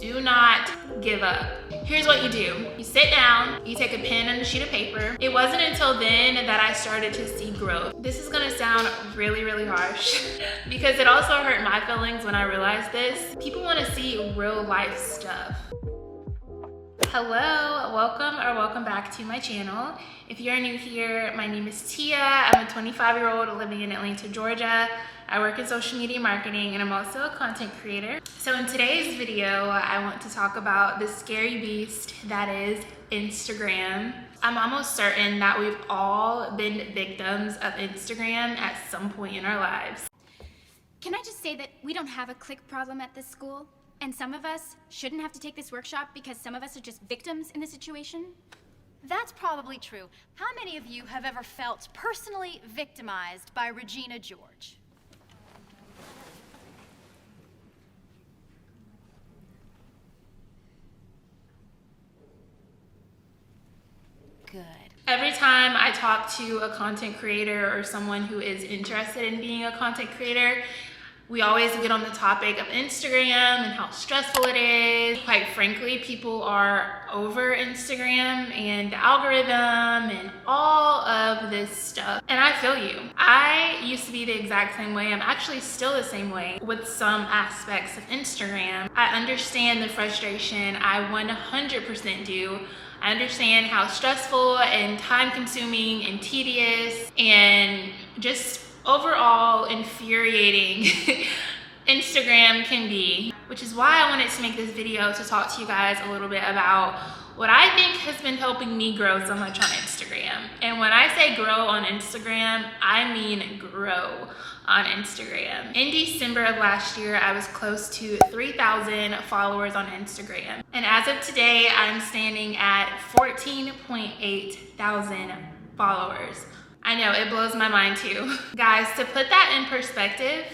Do not give up. Here's what you do. You sit down, you take a pen and a sheet of paper. It wasn't until then that I started to see growth. This is gonna sound really, really harsh because it also hurt my feelings when I realized this. People wanna see real life stuff. Hello, welcome back to my channel. If you're new here, my name is Tia. I'm a 25-year-old living in Atlanta, Georgia. I work in social media marketing and I'm also a content creator. So in today's video, I want to talk about the scary beast that is Instagram. I'm almost certain that we've all been victims of Instagram at some point in our lives. Can I just say that we don't have a click problem at this school? And some of us shouldn't have to take this workshop because some of us are just victims in the situation? That's probably true. How many of you have ever felt personally victimized by Regina George? Good. Every time I talk to a content creator or someone who is interested in being a content creator, we always get on the topic of Instagram and how stressful it is. Quite frankly, people are over Instagram and the algorithm and all of this stuff. And I feel you. I used to be the exact same way. I'm actually still the same way with some aspects of Instagram. I understand the frustration. I 100% do. I understand how stressful and time consuming and tedious and just overall infuriating Instagram can be, which is why I wanted to make this video to talk to you guys a little bit about what I think has been helping me grow so much on Instagram. And when I say grow on Instagram, I mean grow on Instagram. In December of last year, I was close to 3,000 followers on Instagram. And as of today, I'm standing at 14.8 thousand followers. I know, it blows my mind too. Guys, to put that in perspective,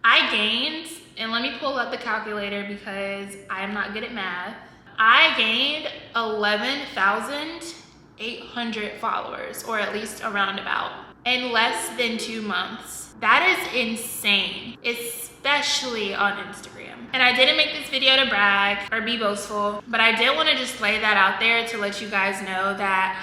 I gained, and let me pull up the calculator because I'm not good at math. I gained 11,800 followers, or at least a roundabout, in less than 2 months. That is insane, especially on Instagram. And I didn't make this video to brag or be boastful, but I did want to just lay that out there to let you guys know that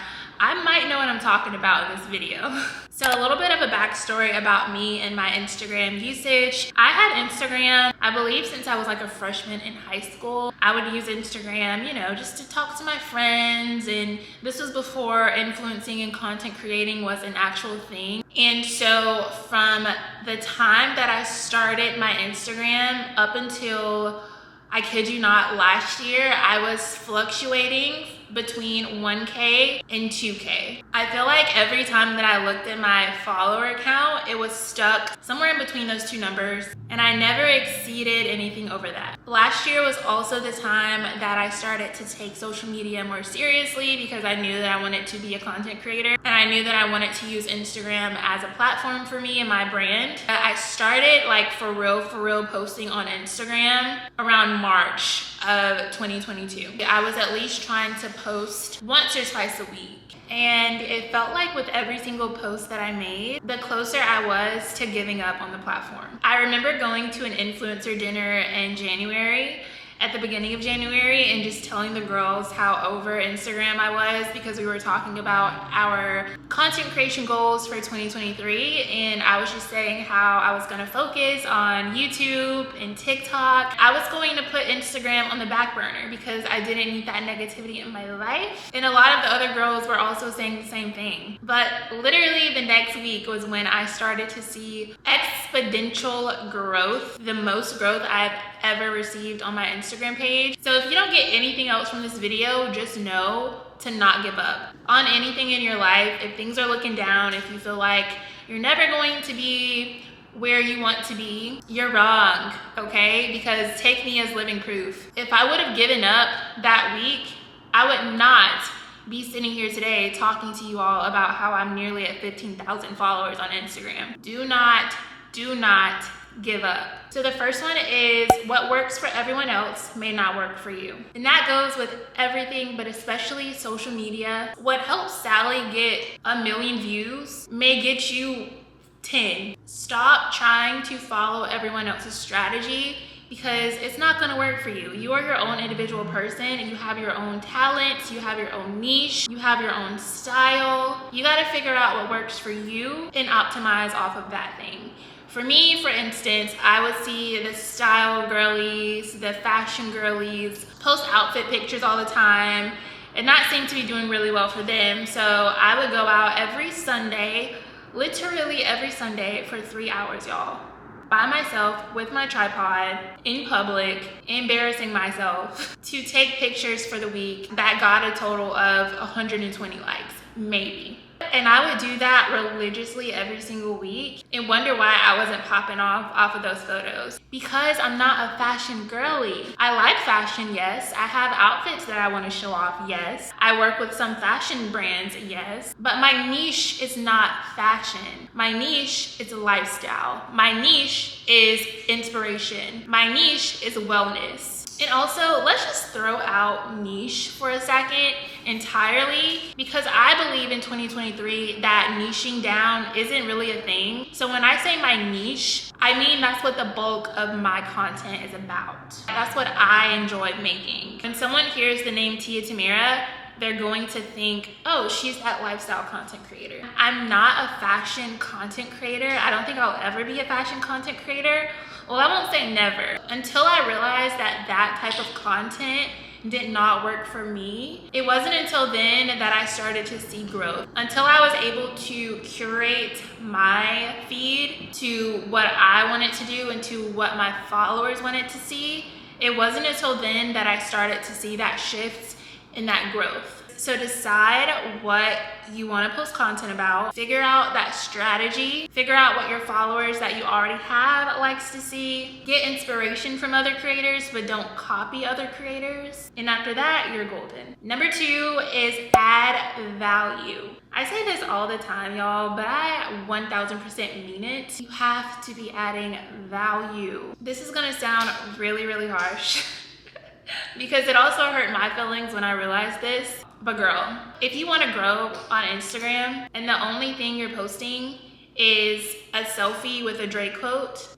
I might know what I'm talking about in this video. So a little bit of a backstory about me and my Instagram usage. I had Instagram, I believe, since I was like a freshman in high school. I would use Instagram, you know, just to talk to my friends. And this was before influencing and content creating was an actual thing. And so from the time that I started my Instagram up until, I kid you not, last year, I was fluctuating between 1K and 2K. I feel like every time that I looked at my follower count, it was stuck somewhere in between those two numbers, and I never exceeded anything over that. Last year was also the time that I started to take social media more seriously because I knew that I wanted to be a content creator, and I knew that I wanted to use Instagram as a platform for me and my brand. I started like for real posting on Instagram around March of 2022. I was at least trying to post once or twice a week. And it felt like with every single post that I made, the closer I was to giving up on the platform. I remember going to an influencer dinner in January, at the beginning of January, and just telling the girls how over Instagram I was because we were talking about our content creation goals for 2023, and I was just saying how I was gonna focus on YouTube and TikTok. I was going to put Instagram on the back burner because I didn't need that negativity in my life. And a lot of the other girls were also saying the same thing. But literally the next week was when I started to see exponential growth, the most growth I've ever received on my Instagram page. So if you don't get anything else from this video, just know to not give up on anything in your life. If things are looking down, if you feel like you're never going to be where you want to be, you're wrong, okay? Because take me as living proof. If I would have given up that week, I would not be sitting here today talking to you all about how I'm nearly at 15,000 followers on Instagram. Do not give up. So the first one is what works for everyone else may not work for you. And that goes with everything, but especially social media. What helps Sally get 1 million views may get you 10. Stop trying to follow everyone else's strategy because it's not gonna work for you. You are your own individual person. You have your own talents, you have your own niche, you have your own style. You gotta figure out what works for you and optimize off of that thing. For me, for instance, I would see the style girlies, the fashion girlies post outfit pictures all the time, and that seemed to be doing really well for them. So I would go out every Sunday, literally every Sunday for 3 hours, y'all, by myself with my tripod in public, embarrassing myself to take pictures for the week that got a total of 120 likes, maybe. And I would do that religiously every single week and wonder why I wasn't popping off of those photos. Because I'm not a fashion girly. I like fashion, yes. I have outfits that I want to show off, yes. I work with some fashion brands, yes. But my niche is not fashion. My niche is lifestyle. My niche is inspiration. My niche is wellness. And also, let's just throw out niche for a second entirely, because I believe in 2023 that niching down isn't really a thing. So when I say my niche, I mean that's what the bulk of my content is about. That's what I enjoy making. When someone hears the name itstiatamara, they're going to think, oh, she's that lifestyle content creator. I'm not a fashion content creator. I don't think I'll ever be a fashion content creator. Well, I won't say never. Until I realized that that type of content did not work for me, it wasn't until then that I started to see growth. Until I was able to curate my feed to what I wanted to do and to what my followers wanted to see, it wasn't until then that I started to see that shift and that growth. So decide what you want to post content about, figure out that strategy, figure out what your followers that you already have likes to see, get inspiration from other creators, but don't copy other creators. And after that, you're golden. Number 2 is add value. I say this all the time, y'all, but I 1000% mean it. You have to be adding value. This is gonna sound really, really harsh because it also hurt my feelings when I realized this. But girl, if you want to grow on Instagram and the only thing you're posting is a selfie with a Drake quote,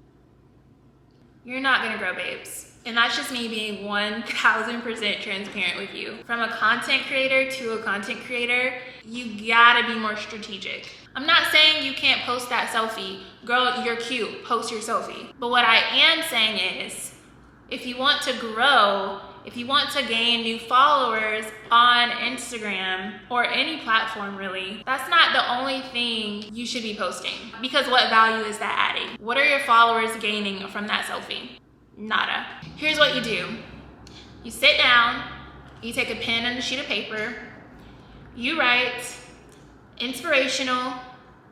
you're not gonna grow, babes. And that's just me being 1000% transparent with you. From a content creator to a content creator, you gotta be more strategic. I'm not saying you can't post that selfie. Girl, you're cute, post your selfie. But what I am saying is, if you want to grow, if you want to gain new followers on Instagram or any platform really, that's not the only thing you should be posting. Because what value is that adding? What are your followers gaining from that selfie? Nada. Here's what you do. You sit down, you take a pen and a sheet of paper, you write inspirational,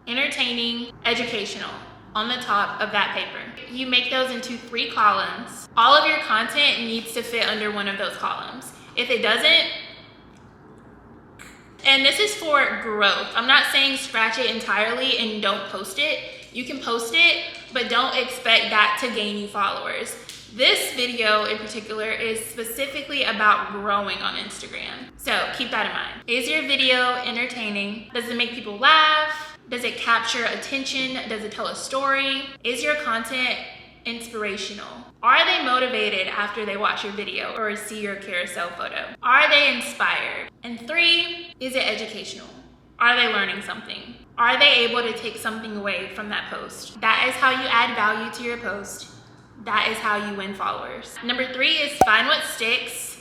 entertaining, educational on the top of that paper. You make those into 3 columns. All of your content needs to fit under one of those columns. If it doesn't, and this is for growth. I'm not saying scratch it entirely and don't post it. You can post it, but don't expect that to gain you followers. This video in particular is specifically about growing on Instagram. So keep that in mind. Is your video entertaining? Does it make people laugh? Does it capture attention? Does it tell a story? Is your content inspirational? Are they motivated after they watch your video or see your carousel photo? Are they inspired? And 3, is it educational? Are they learning something? Are they able to take something away from that post? That is how you add value to your post. That is how you win followers. Number 3 is find what sticks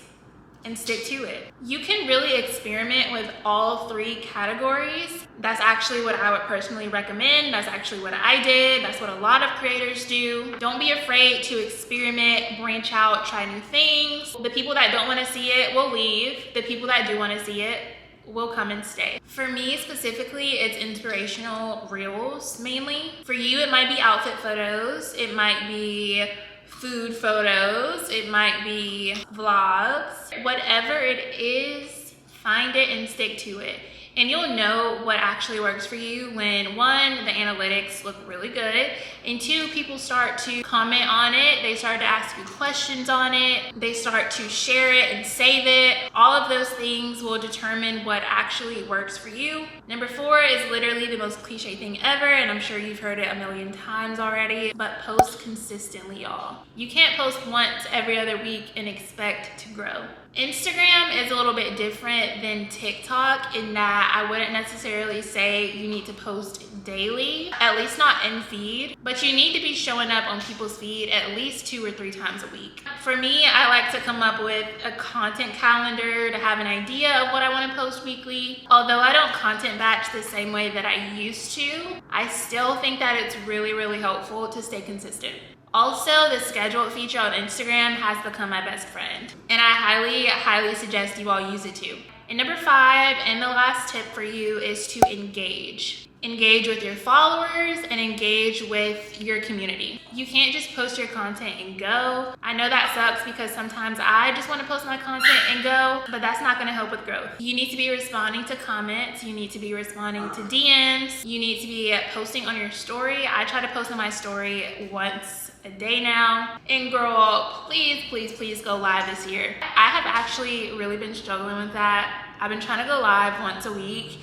and stick to it. You can really experiment with all 3 categories. That's actually what I would personally recommend. That's actually what I did. That's what a lot of creators do. Don't be afraid to experiment, branch out, try new things. The people that don't want to see it will leave. The people that do want to see it will come and stay. For me specifically, it's inspirational reels mainly. For you, it might be outfit photos. It might be food photos, it might be vlogs. Whatever it is, find it and stick to it. And you'll know what actually works for you when, one, the analytics look really good, and two, people start to comment on it, they start to ask you questions on it, they start to share it and save it. All of those things will determine what actually works for you. Number 4 is literally the most cliche thing ever, and I'm sure you've heard it a million times already, but post consistently, y'all. You can't post once every other week and expect to grow. Instagram is a little bit different than TikTok in that I wouldn't necessarily say you need to post daily, at least not in feed, but you need to be showing up on people's feed at least 2 or 3 times a week. For me, I like to come up with a content calendar to have an idea of what I want to post weekly. Although I don't content batch the same way that I used to, I still think that it's really, really helpful to stay consistent. Also, the scheduled feature on Instagram has become my best friend, and I highly, highly suggest you all use it too. And number 5, and the last tip for you, is to engage. Engage with your followers and engage with your community. You can't just post your content and go. I know that sucks because sometimes I just want to post my content and go, but that's not going to help with growth. You need to be responding to comments. You need to be responding to DMs. You need to be posting on your story. I try to post on my story once a day now. And girl, please, please, please go live this year. I have actually really been struggling with that. I've been trying to go live once a week,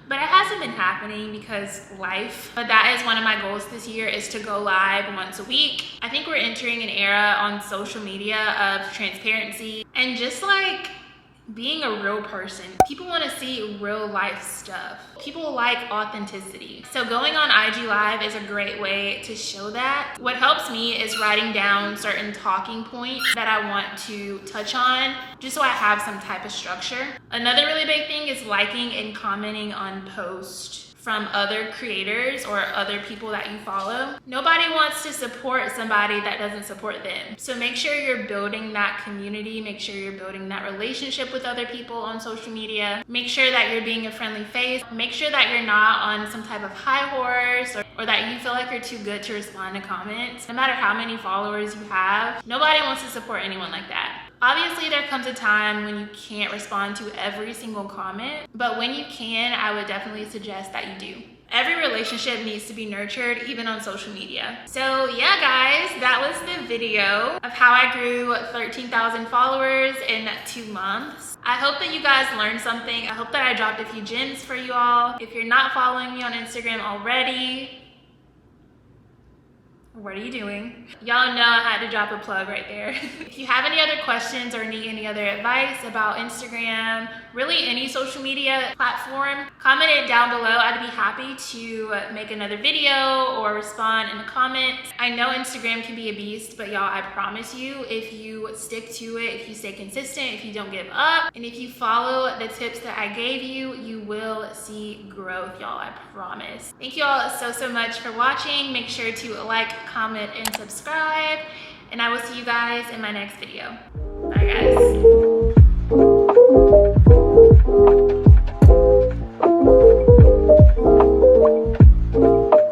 but it hasn't been happening because life. But that is one of my goals this year, is to go live once a week. I think we're entering an era on social media of transparency and just like being a real person. People want to see real life stuff. People like authenticity. So going on IG Live is a great way to show that. What helps me is writing down certain talking points that I want to touch on, just so I have some type of structure. Another really big thing is liking and commenting on posts from other creators or other people that you follow. Nobody wants to support somebody that doesn't support them. So make sure you're building that community. Make sure you're building that relationship with other people on social media. Make sure that you're being a friendly face. Make sure that you're not on some type of high horse or that you feel like you're too good to respond to comments. No matter how many followers you have, nobody wants to support anyone like that. Obviously, there comes a time when you can't respond to every single comment, but when you can, I would definitely suggest that you do. Every relationship needs to be nurtured, even on social media. So yeah, guys, that was the video of how I grew 13,000 followers in 2 months. I hope that you guys learned something. I hope that I dropped a few gems for you all. If you're not following me on Instagram already, what are you doing? Y'all know I had to drop a plug right there. If you have any other questions or need any other advice about Instagram, really any social media platform, comment it down below. I'd be happy to make another video or respond in the comments. I know Instagram can be a beast, but y'all, I promise you, if you stick to it, if you stay consistent, if you don't give up, and if you follow the tips that I gave you, you will see growth, y'all, I promise. Thank you all so, so much for watching. Make sure to like, comment, and subscribe, and I will see you guys in my next video. Bye, guys.